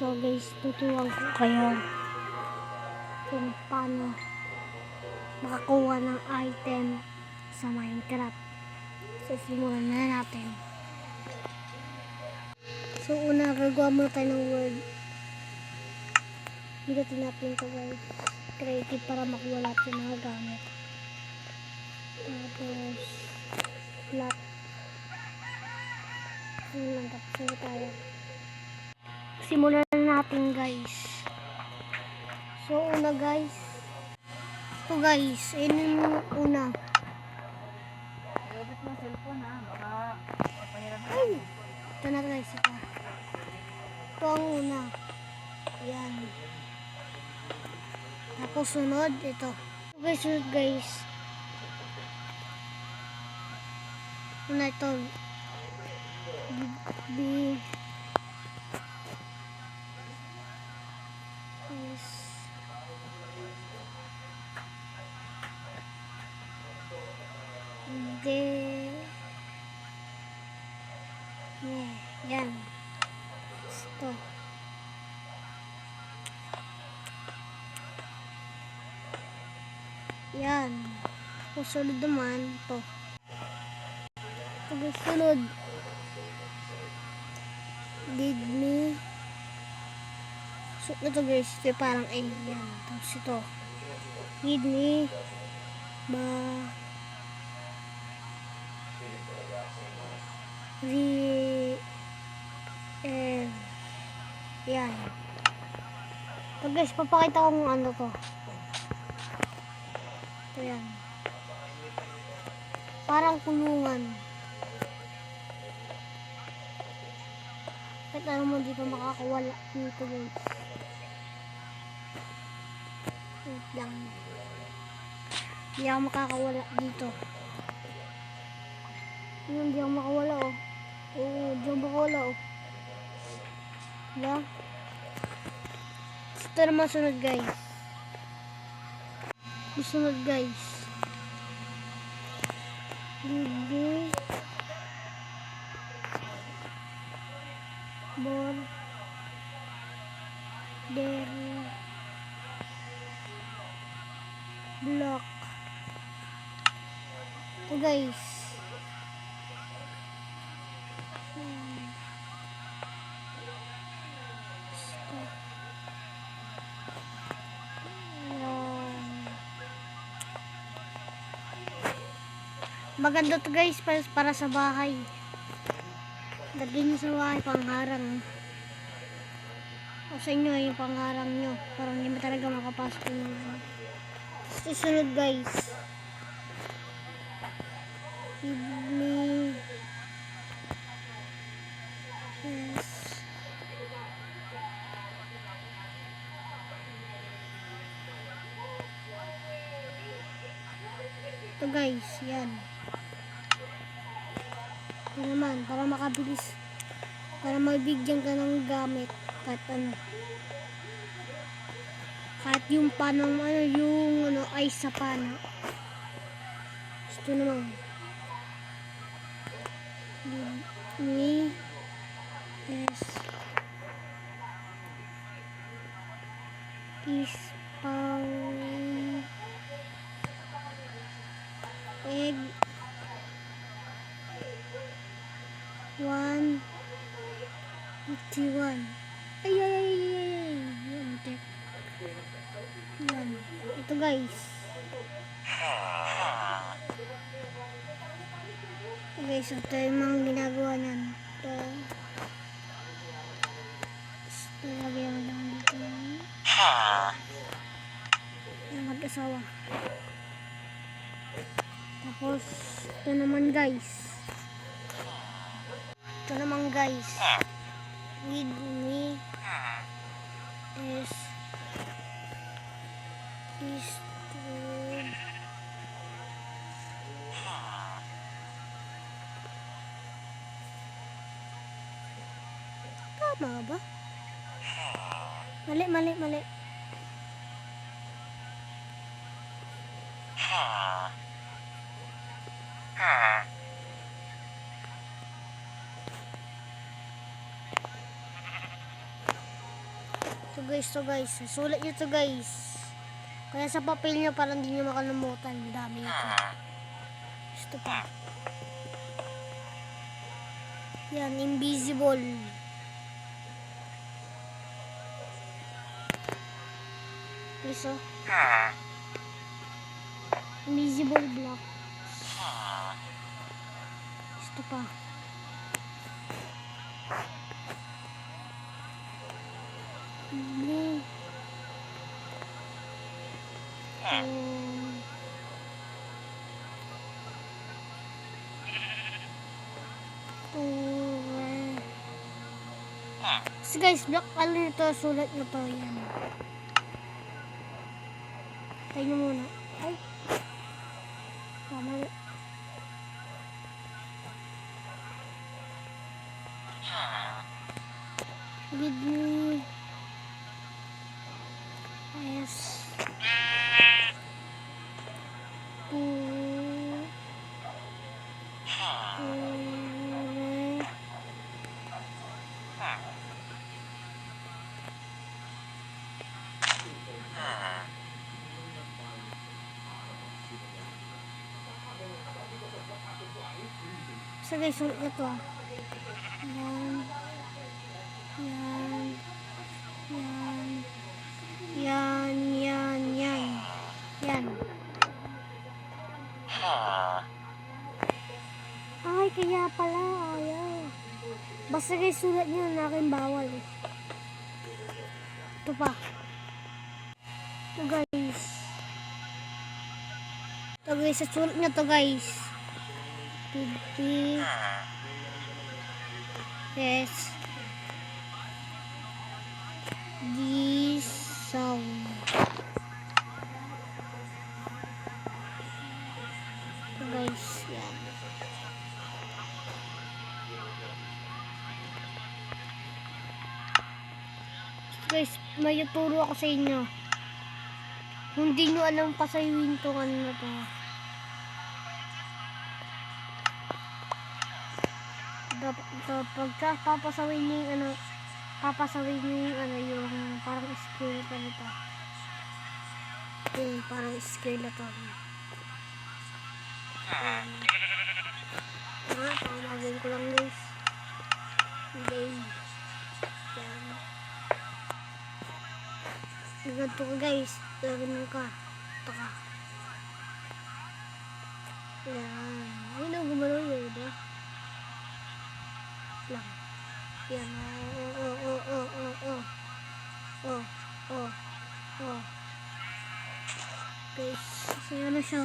So guys, tuturuan ko kayo kung paano makakuha ng item sa Minecraft. So simulan na natin. So una, gagawa muna tayo ng word. Bigatin natin ito guys. Creative para makuha lahat yung mga gamit. Tapos flat. Yun lang, tapos na tayo. Simulan na natin guys. So una guys, ito guys, ayun yung una. Gamit mo cellphone ha, baka mapahiram na. Ay! Ito na guys, ito. Ito ang una. Yan. Tapos sunod, ito. Okay, sunod guys. Una ito. Yan. Ito. Yan. Kung sunod naman, ito. Ito sunod. Did me. So, ito guys, ito parang A. Yan. Tapos ito. Did me. Ba. Yan. So guys, papakita ko kung ano to. Ito yan. Parang kulungan. Kahit ano mo, di pa makakawala dito guys. Wait lang. Hindi ako makakawala dito. Hindi ako makawala oh. Oo, di ako makawala oh. Wala. Ito naman sunod guys. Sunod guys. Bibi. Bor. Dere. Block. Ito guys. Maganda to guys para sa bahay. Lagyan nyo sa bahay pangharang. O sa inyo yung pangharang nyo. Parang hindi mo talaga makapasok yung susunod guys. Give me. Yes. Ito guys, yan. Ito naman, para makabilis, para mabigyan ka ng gamit kahit ano, kahit yung panong ano, yung ano, ay sa pana. Ito naman ni is egg 151. Ay. Yan. Ito guys. Guys, ito yung mga ginagawa niyan. Ito. Lagyan mo lang dito. Yung mag-asawa. Tapos, ito naman guys. With me is tama ba? Mali. To guys. Sulat nyo to guys. Kaya sa papel nyo para hindi nyo makalimutan. Dami ito. Ito pa. Yan, invisible. Guys, oh. Invisible block. Ito pa. Blue. So guys, block ano nito, sulat nyo to, yan. Tayo nyo muna. Ay. Tama. Give me. Yes. So guys, sulit na to. Yan. Yan. Yan. Yan. Yan. Yan. Yan. Ay, kaya pala. Ayaw. Basta guys, sulat nyo na aking bawal. Ito pa. Ito guys. Ito guys, sa sulat nyo to guys. Yes. This sound. So guys, yan. Guys, may tuturo ako sa inyo. Kung di nyo alam pasayuin to kanina to. Pagka papasawin niyo yung ano, papasawin niyo yung ano, yung parang skeleton ito. Yung parang skeleton. Pamagin ko lang guys. Okay. Yan. Ganito ka guys. Ganito ka. Ito ka. Yan. Ayun ang gumalaw yun, diba? Lang. Yan. Guys, saya na siya.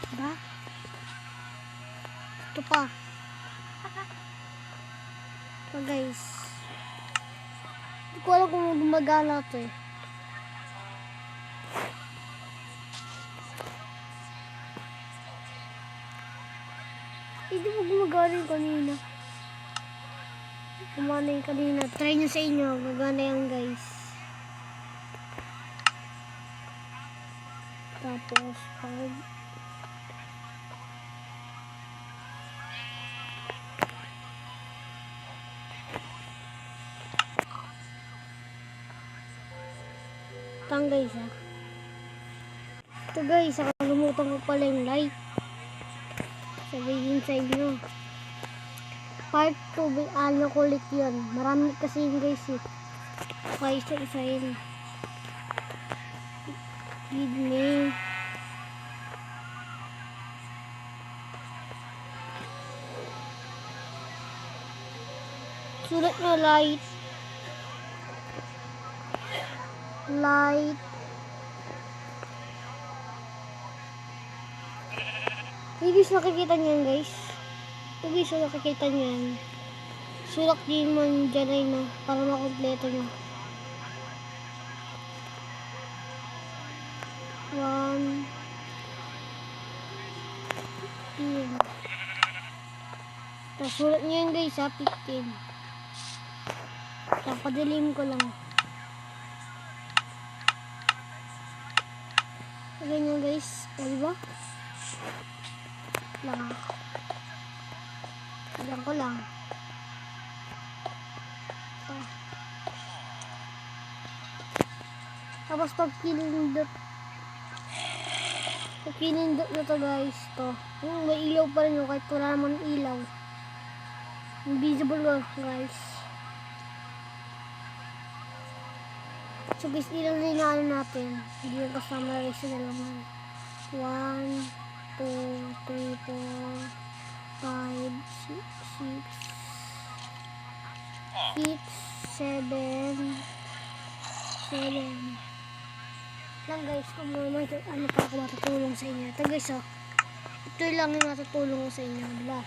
Diba? Ito pa. Ito guys. Hindi ko alam kung gumagana ito eh. Hindi mo gumagana yung kanina. Gumana yung kanina. Try nyo sa inyo. Gagana yan guys. Tapos, pag tang guys ha. Ito guys, nakalimutan ko pala yung light. Sabihin sa inyo. Part 2, ano kulit yun. Marami kasi yun guys eh. Okay, isa-isahin. Give me. Sulat nyo light. Light. Hey guys, nakikita nyo yan guys. Ito guys, nakikita nyo yan. Sulat nyo yung man dyan ay no. Para makompleto nyo. 1 15. Tapos sulat nyo yan guys ha, 15. Tapos padilim ko lang. Ganyan guys, diba? Lang. Lang ko lang. Ito. Tapos pag pinindot na to guys, to. May ilaw pa rin yun kahit wala naman ilaw. Invisible guys. So guys, ilan na inaano natin. Hindi yung kasama rin sa dalaman. 1, 2, 3, 4, 5, 6, 7 lang guys, kung ano pa ako matutulong sa inyo. Ito guys, oh. Ito lang yung matutulong ko sa inyo, diba?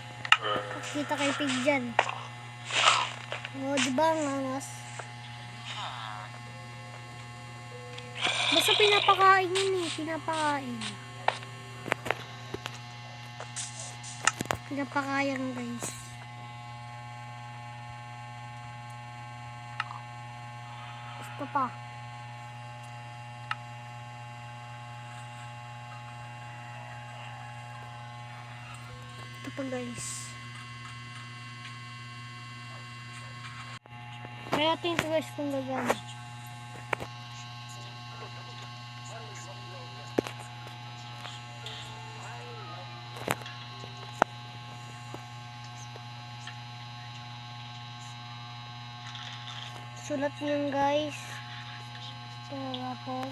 Kita kay Pig dyan. Oh, diba ang angas? Basta pinapakain yun eh, pinapakain guys. Ito pa. Ito pa guys. Kaya natin ito guys kung gagana. Sulat niyan guys. Tapos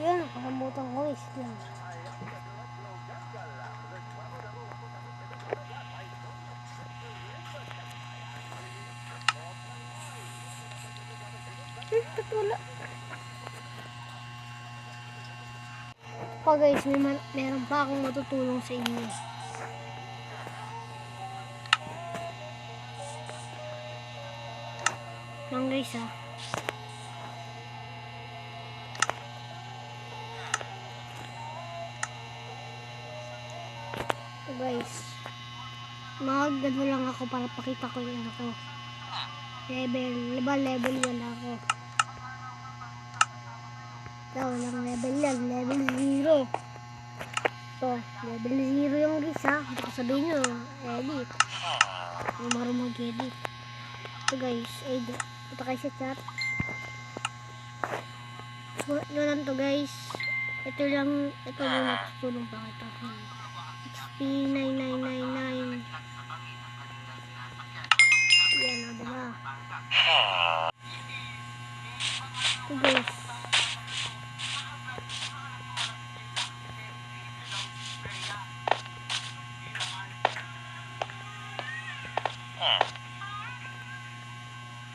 yan, nakalimutan ko guys lang. Wala. Pa guys, meron pa akong matutulong sa inyo. Lang guys ha. So guys, magano lang ako para pakita ko yung ako. Level 1 ako. Ito lang level yan, level 0. So, level 0 yung guys ha. Hindi ko sabihin nyo, edit. Hindi marunong mag-edit. Ito guys, edit. Ito kayo sa chat. Sulat nyo lang to guys. Ito muna tutulong pa ito. XP 9999. Yan o, diba? Ito guys.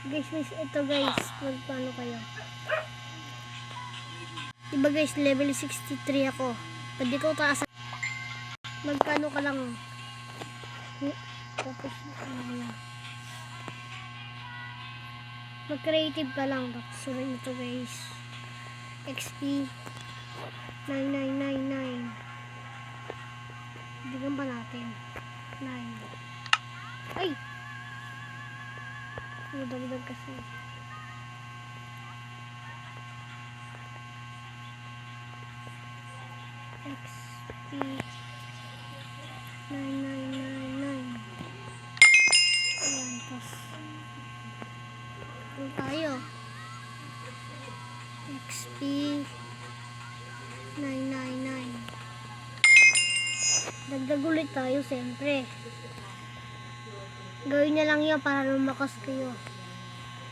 Guys, ito guys, magpaano kayo? Diba guys, level 63 ako. Pwede ko taasan. Magkano ka lang? Tapos, mag-creative ka lang. Tapos, sunod ito guys. XP 9999. Bigyan pa natin. 9. Ay! Dagdag kasi. XP 9999. Ayan, tapos ano tayo? XP 999. Dagdag ulit tayo siyempre. Gawin na lang yan para lumakas kayo.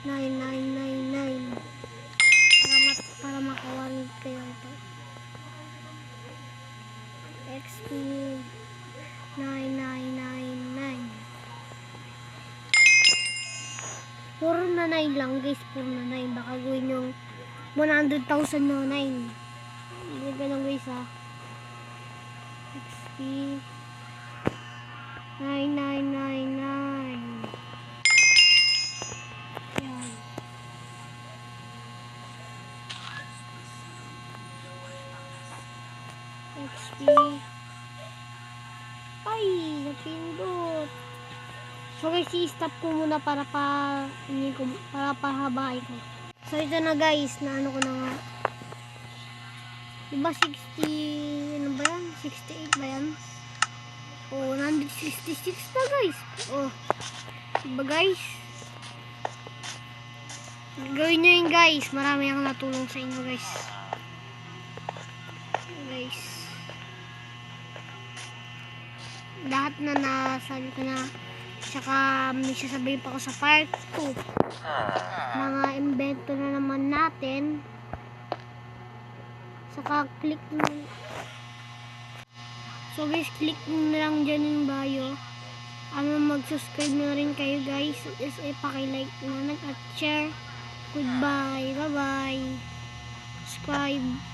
9999. Para makawarin kayo ito. XP 9999. Puro na 9 lang guys. Puro na 9. Baka gawin yung 100,000 na 9. Hindi ganun guys ha. XP 9999. Yan. XP. Ay, napindot. So guys, i-stop ko muna para pahabain ko. So ito na guys, na ano ko na nga. Diba 60, ano ba yan? 68 ba yan? Oh, 166 na guys. Oh, Diba guys? Gawin nyo yun guys. Marami akong natulong sa inyo guys. Guys. Lahat na nasabi ko na. Tsaka may sasabihin pa ako sa part 2. Mga invento na naman natin. Saka click na. So guys, click na lang dyan yung bio. Mag-subscribe na rin kayo guys. Is paki-like na at share. Goodbye. Bye-bye. Subscribe.